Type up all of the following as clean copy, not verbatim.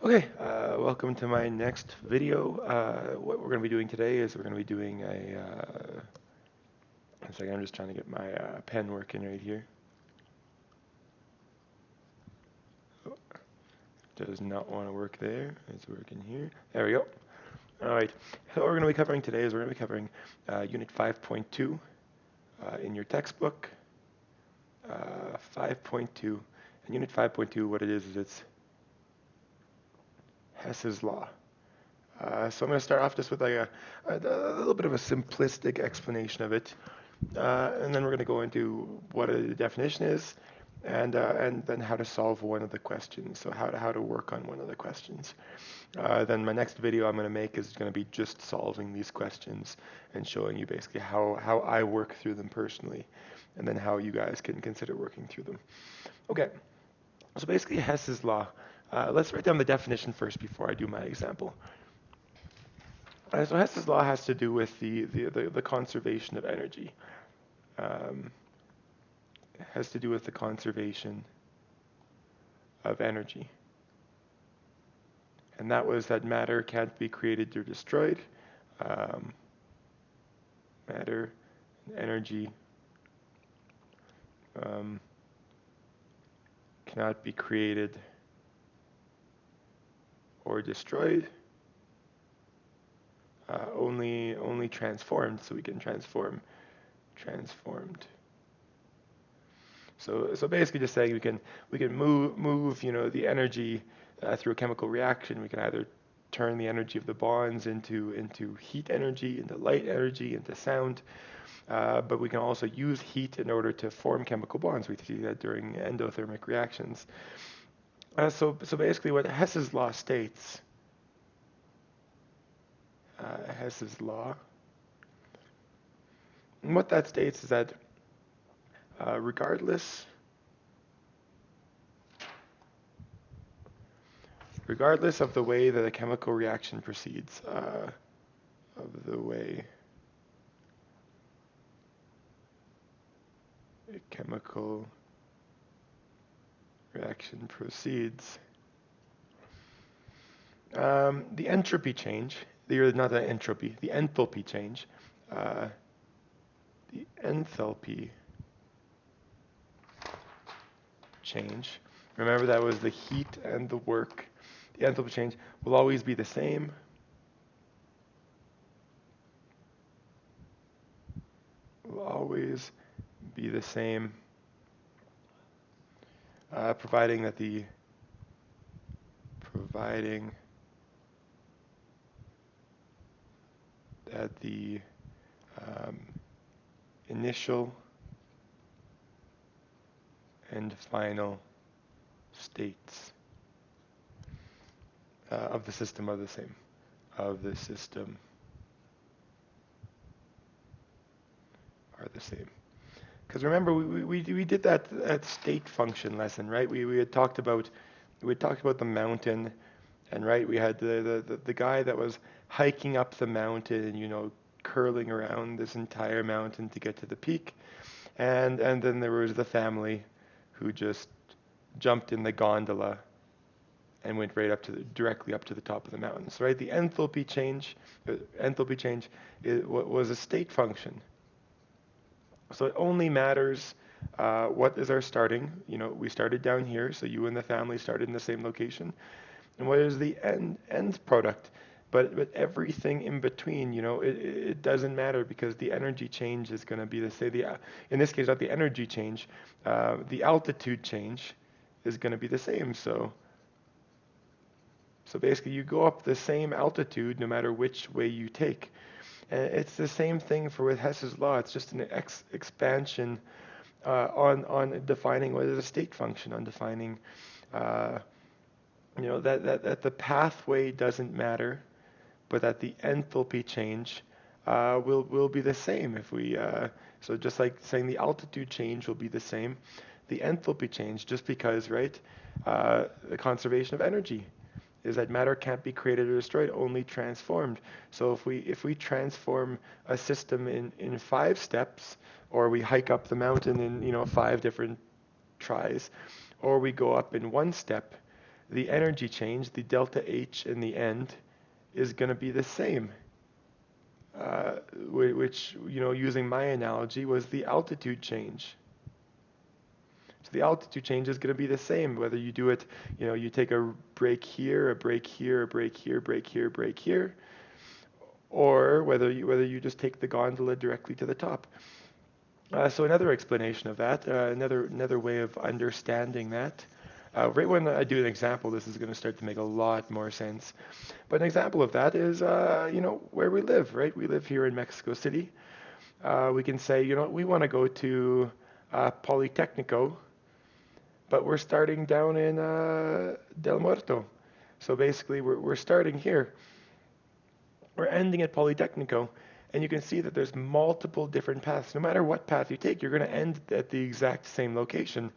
Okay, welcome to my next video. What we're going to be doing today is we're going to be doing one second, I'm just trying to get my pen working right here. Oh, does not want to work there. It's working here. There we go. All right. So what we're going to be covering today is we're going to be covering Unit 5.2 in your textbook. 5.2. And Unit 5.2, what it is it's Hess's law. So I'm going to start off just with like a little bit of a simplistic explanation of it. And then we're going to go into what a definition is, and then how to solve one of the questions. So how to work on one of the questions. Then my next video I'm going to make is going to be just solving these questions and showing you basically how I work through them personally, and then how you guys can consider working through them. Okay, so basically Hess's law. Let's write down the definition first before I do my example. So Hess's law has to do with the conservation of energy. Um, has to do with the conservation of energy. And that was that matter can't be created or destroyed. Um, matter and energy cannot be created or destroyed. Only transformed, so we can transformed. So basically, just saying we can move the energy through a chemical reaction. We can either turn the energy of the bonds into heat energy, into light energy, into sound. But we can also use heat in order to form chemical bonds. We see that during endothermic reactions. So basically, what Hess's law states, Hess's law, and what that states is that regardless of the way that a chemical reaction proceeds, of the way a chemical reaction proceeds, the entropy change, not the entropy, the enthalpy change, the enthalpy change. Remember that was the heat and the work. The enthalpy change will always be the same. Will always be the same, providing that the initial and final states of the system are the same. Of the system are the same. Because remember, we did that state function lesson, right? We had talked about the mountain, and right, we had the guy that was hiking up the mountain, curling around this entire mountain to get to the peak, and then there was the family who just jumped in the gondola and went directly up to the top of the mountain. So right, the enthalpy change was a state function. So it only matters what is our starting. We started down here, so you and the family started in the same location. And what is the end product? But everything in between, it doesn't matter, because the energy change is going to be in this case, not the energy change, the altitude change is going to be the same. So basically, you go up the same altitude no matter which way you take. And it's the same thing with Hess's law. It's just an expansion on defining what is a state function, on defining that the pathway doesn't matter, but that the enthalpy change will be the same if we so just like saying the altitude change will be the same, the enthalpy change, just because, right, the conservation of energy is that matter can't be created or destroyed, only transformed. So if we transform a system in 5 steps, or we hike up the mountain in 5 different tries, or we go up in 1 step, the energy change, the delta H in the end, is going to be the same, which, using my analogy, was the altitude change. So the altitude change is going to be the same whether you do it, you take a break here, a break here, a break here, break here, break here, or whether you just take the gondola directly to the top. So another explanation of that, another way of understanding that. Right when I do an example, this is going to start to make a lot more sense. But an example of that is, where we live, right? We live here in Mexico City. We can say, we want to go to Politecnico, but we're starting down in Del Muerto. So basically, we're starting here. We're ending at Politecnico, and you can see that there's multiple different paths. No matter what path you take, you're going to end at the exact same location.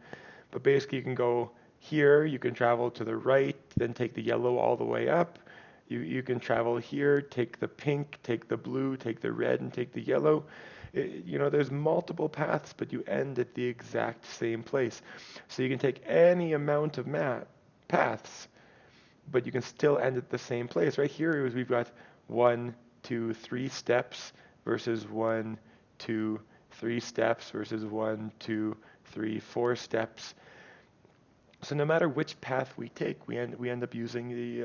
But basically, you can go here, you can travel to the right, then take the yellow all the way up. You can travel here, take the pink, take the blue, take the red, and take the yellow. There's multiple paths, but you end at the exact same place. So you can take any amount of paths, but you can still end at the same place. Right here, we've got 1, 2, 3 steps versus 1, 2, 3 steps versus 1, 2, 3, 4 steps. So no matter which path we take, we end up using the,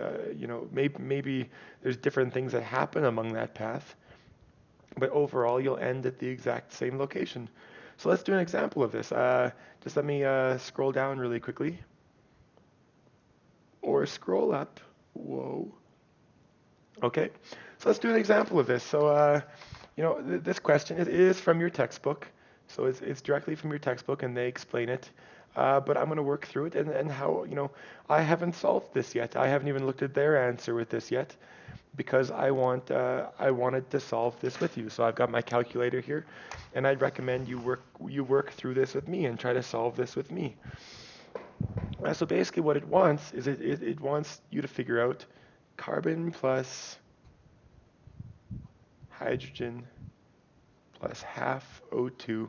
maybe there's different things that happen among that path, but overall you'll end at the exact same location. So let's do an example of this. Just let me scroll down really quickly. Or scroll up. Whoa. Okay, so let's do an example of this. So, this question is from your textbook. So it's directly from your textbook, and they explain it. But I'm going to work through it and how, I haven't solved this yet. I haven't even looked at their answer with this yet because I wanted to solve this with you. So I've got my calculator here, and I'd recommend you work through this with me and try to solve this with me. So basically what it wants is it wants you to figure out carbon plus hydrogen plus half O2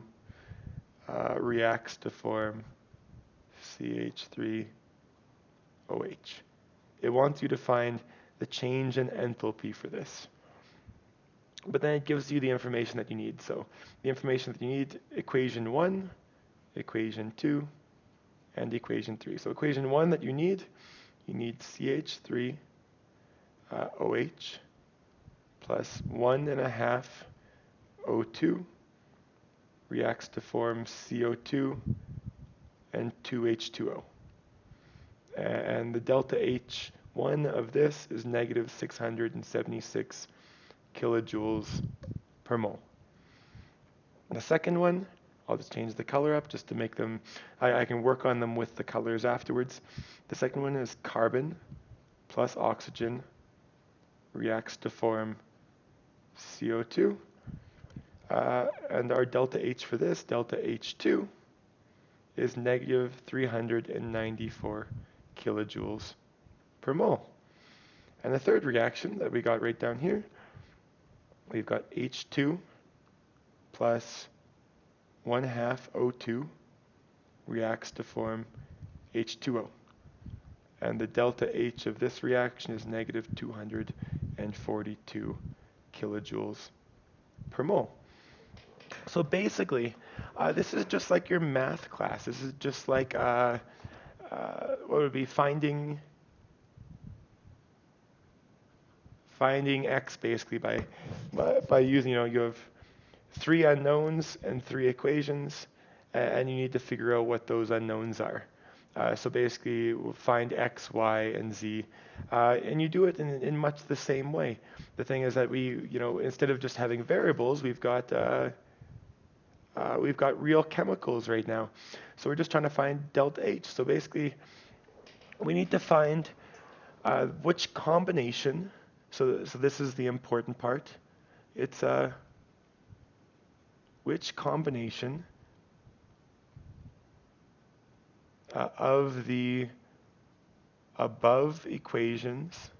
reacts to form CH3OH. It wants you to find the change in enthalpy for this. But then it gives you the information that you need. So the information that you need, equation 1, equation 2, and equation 3. So equation 1 that you need CH3OH plus 1.5 O2 reacts to form CO2 and 2H2O. And the delta H1 of this is negative 676 kilojoules per mole. The second one, I'll just change the color up just to make them, I can work on them with the colors afterwards. The second one is carbon plus oxygen reacts to form CO2. And our delta H for this, delta H2, is negative 394 kilojoules per mole. And the third reaction that we got right down here, we've got H2 plus 1/2 O2 reacts to form H2O. And the delta H of this reaction is negative 242 kilojoules per mole. So basically, this is just like your math class. This is just like what would be finding x basically by using, you have 3 unknowns and 3 equations, and you need to figure out what those unknowns are. So basically, we'll find x, y, and z, and you do it in much the same way. The thing is that we, instead of just having variables, we've got real chemicals right now. So we're just trying to find delta H. So basically, we need to find which combination. So this is the important part. It's which combination of the above equations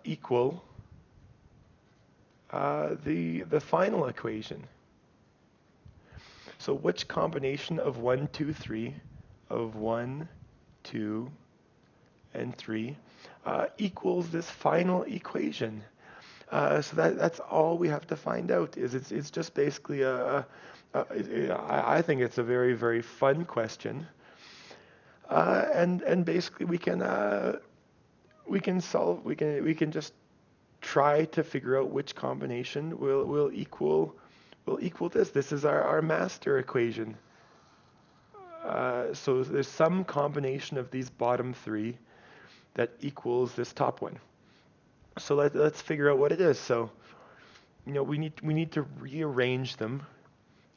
equal the final equation. So which combination of 1, 2, 3, of 1, 2, and 3 equals this final equation? So that's all we have to find out. It's just basically I think it's a very, very fun question. And basically we can just try to figure out which combination will equal this. This is our master equation. So there's some combination of these bottom three that equals this top one. So let's figure out what it is. So we need to rearrange them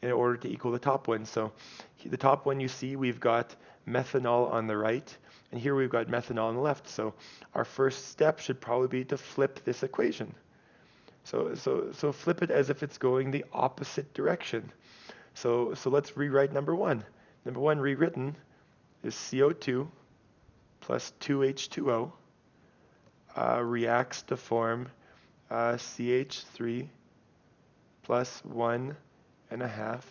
in order to equal the top one. So the top one, you see we've got methanol on the right, and here we've got methanol on the left. So our first step should probably be to flip this equation. So flip it as if it's going the opposite direction. So let's rewrite number one. Number one rewritten is CO2 plus 2H2O reacts to form CH3 plus 1.5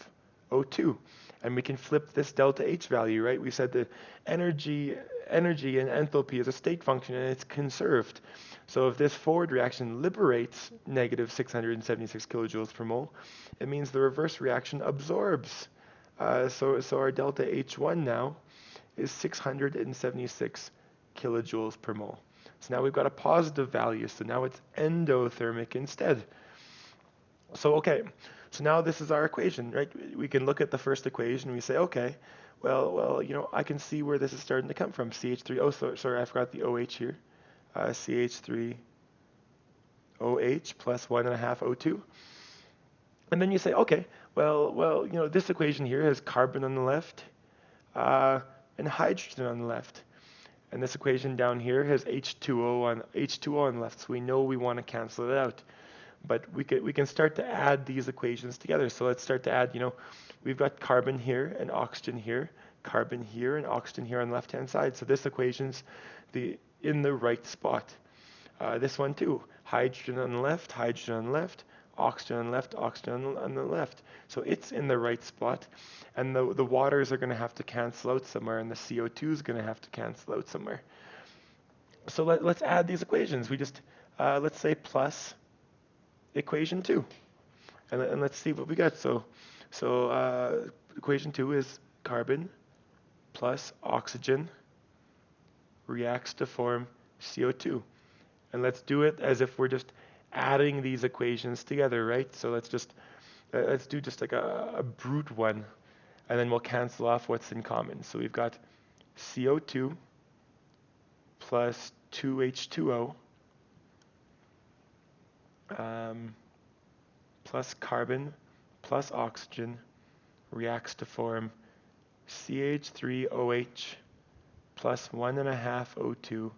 O2. And we can flip this delta H value, right? We said that energy and enthalpy is a state function and it's conserved. So if this forward reaction liberates negative 676 kilojoules per mole, it means the reverse reaction absorbs. So our delta H1 now is 676 kilojoules per mole. So now we've got a positive value, so now it's endothermic instead. So okay, so now this is our equation, right? We can look at the first equation and we say, okay, well, I can see where this is starting to come from. CH3, sorry, I forgot the OH here. CH3OH plus 1.5 O2. And then you say, okay, well, this equation here has carbon on the left and hydrogen on the left. And this equation down here has H2O on the left, so we know we want to cancel it out. But we can start to add these equations together. So let's start to add, we've got carbon here and oxygen here and oxygen here on the left-hand side. So this equation's in the right spot. This one too, hydrogen on the left, oxygen on the left, oxygen on the left. So it's in the right spot. And the waters are going to have to cancel out somewhere, and the CO2 is going to have to cancel out somewhere. So let's add these equations. We just, let's say plus equation 2. And let's see what we got. So equation 2 is carbon plus oxygen reacts to form CO2. And let's do it as if we're just adding these equations together, right? So let's do just like a brute one, and then we'll cancel off what's in common. So we've got CO2 plus 2H2O plus carbon plus oxygen reacts to form CH3OH plus 1.5 O2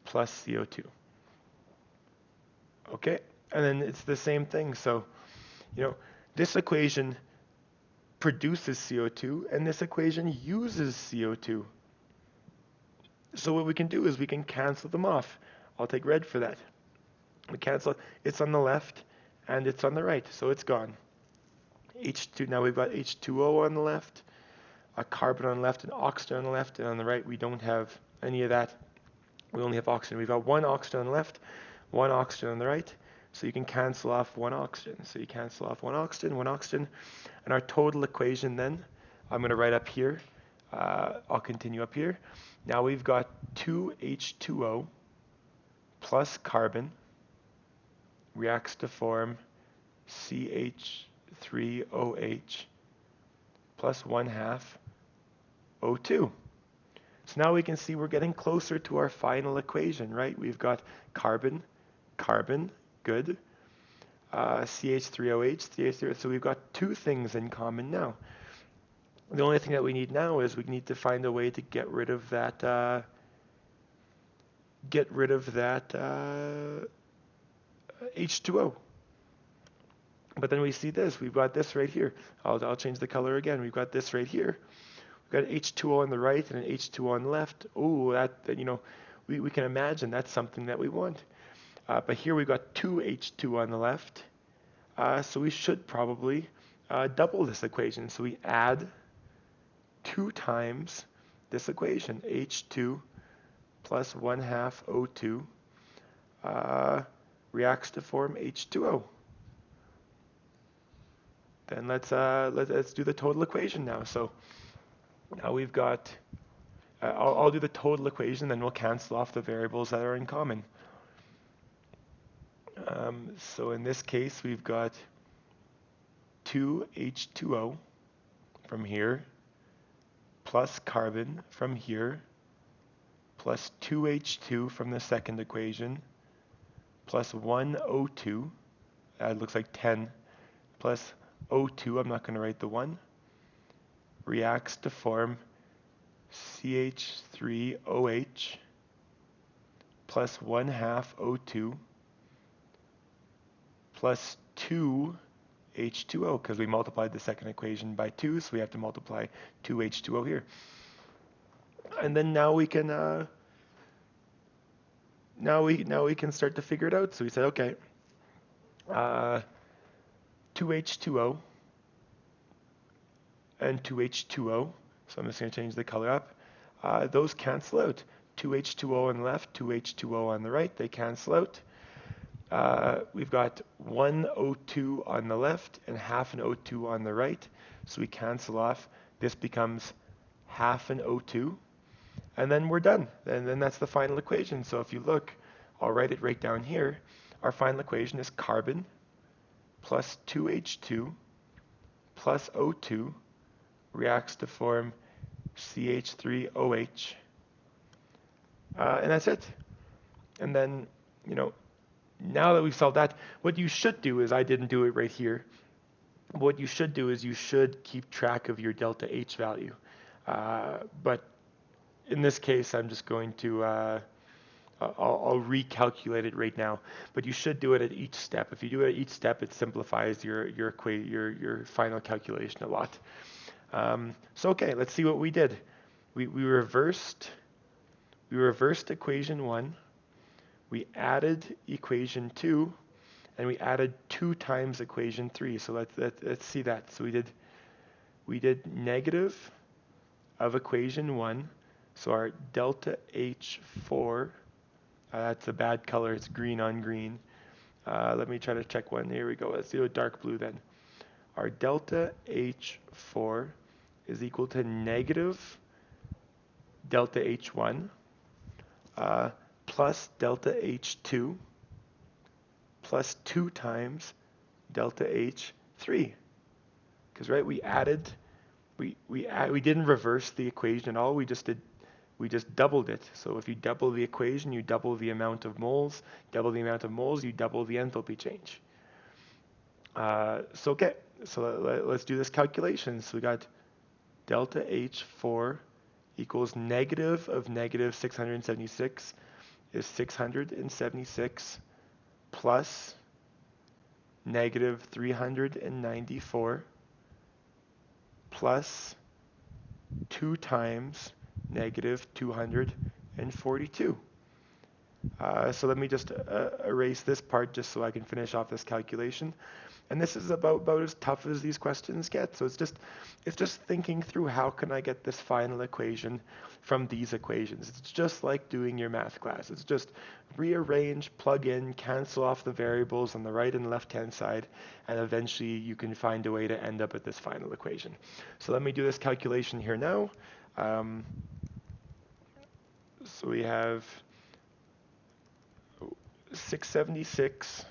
plus CO2. Okay, and then it's the same thing. So, this equation produces CO2 and this equation uses CO2. So what we can do is we can cancel them off. I'll take red for that. We cancel, it's on the left and it's on the right, so it's gone. H2, now we've got H2O on the left, a carbon on the left and oxygen on the left, and on the right we don't have any of that. We only have oxygen. We've got one oxygen on the left, one oxygen on the right, so you can cancel off one oxygen. So you cancel off one oxygen, and our total equation then, I'm going to write up here, I'll continue up here. Now we've got 2H2O plus carbon reacts to form CH3OH plus 1/2 O2. So now we can see we're getting closer to our final equation, right? We've got carbon, good, CH3OH, CH3OH, so we've got two things in common now. The only thing that we need now is we need to find a way to get rid of that H2O. But then we see this, we've got this right here. I'll change the color again. We've got this right here. We've got H2O on the right and an H2O on the left. Oh, we can imagine that's something that we want. But here we've got two H2 on the left. So we should probably double this equation. So we add 2 times this equation, H2 plus 1/2 O2 reacts to form H2O. Then let's do the total equation now. So now we've got, I'll do the total equation, then we'll cancel off the variables that are in common. So in this case, we've got 2H2O from here, plus carbon from here, plus 2H2 from the second equation, plus 1O2, that looks like 10, plus O2, I'm not going to write the 1, reacts to form CH3OH plus 1/2 O2 plus 2H2O, because we multiplied the second equation by 2, so we have to multiply 2H2O here. And then now we can now we can start to figure it out. So we said, okay, 2H2O and 2H2O. So I'm just going to change the color up. Those cancel out. 2H2O on the left, 2H2O on the right. They cancel out. We've got 1 O2 on the left and half an O2 on the right. So we cancel off. This becomes half an O2. And then we're done. And then that's the final equation. So if you look, I'll write it right down here. Our final equation is carbon plus 2H2 plus O2 reacts to form CH3OH. And that's it. And then, now that we've solved that, what you should do is, I didn't do it right here, what you should do is you should keep track of your delta H value. But in this case, I'm just going to, I'll recalculate it right now. But you should do it at each step. If you do it at each step, it simplifies your final calculation a lot. So okay, let's see what we did. We reversed equation 1. We added equation 2, and we added 2 times equation 3. So let's see that. So we did negative of equation 1. So our delta H4, that's a bad color. It's green on green. Let me try to check one. Here we go. Let's do a dark blue then. Our delta H4 is equal to negative delta H1 plus delta H2 plus 2 times delta H3. Because we added, we didn't reverse the equation at all. We just doubled it. So if you double the equation, you double the amount of moles. Double the amount of moles, you double the enthalpy change. So okay, so let's do this calculation. So we got delta H4 equals negative of negative 676 is 676 plus negative 394 plus 2 times negative 242. So let me just erase this part just so I can finish off this calculation. And this is about as tough as these questions get. So it's just thinking through, how can I get this final equation from these equations? It's just like doing your math class. It's just rearrange, plug in, cancel off the variables on the right and left hand side, and eventually you can find a way to end up at this final equation. So let me do this calculation here now. So we have 676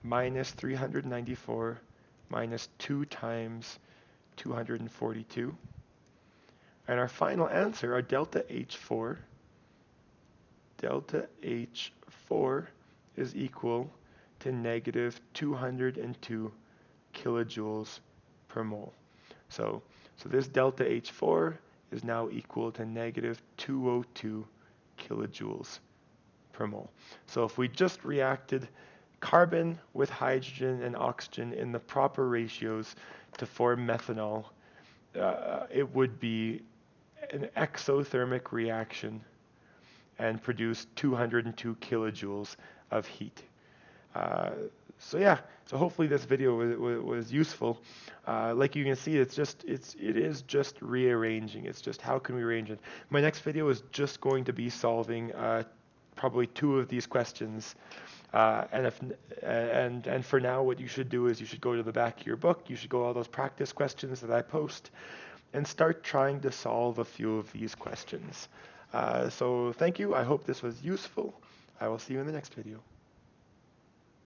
minus 394 minus 2 times 242. And our final answer, our delta H4 is equal to negative 202 kilojoules per mole. So this delta H4 is now equal to negative 202 kilojoules per mole. So if we just reacted carbon with hydrogen and oxygen in the proper ratios to form methanol, it would be an exothermic reaction and produce 202 kilojoules of heat. Uh, so yeah, so hopefully this video was useful. Like you can see, it is just rearranging. It's just how can we arrange it. My next video is just going to be solving probably two of these questions. And for now, what you should do is you should go to the back of your book. You should go all those practice questions that I post, and start trying to solve a few of these questions. So thank you. I hope this was useful. I will see you in the next video.